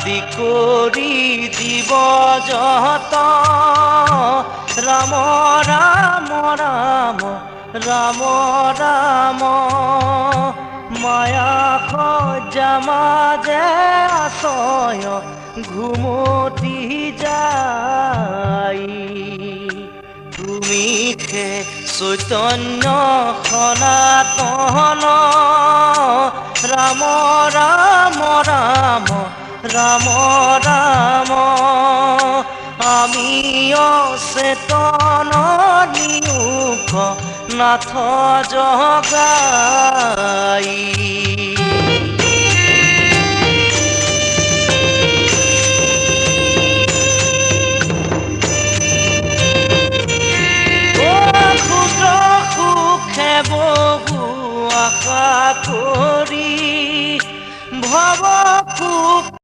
আদি কৰি দিব যত ৰাম ৰাম ৰাম ৰাম ৰাম মায়া সজ্জা মাজে আছয় ঘুমতি যায় তুমি হে চৈতন্য সনাতন ৰাম ৰাম ৰাম ৰাম ৰাম আমি অচেতন নিয়োগ নাথ জগাই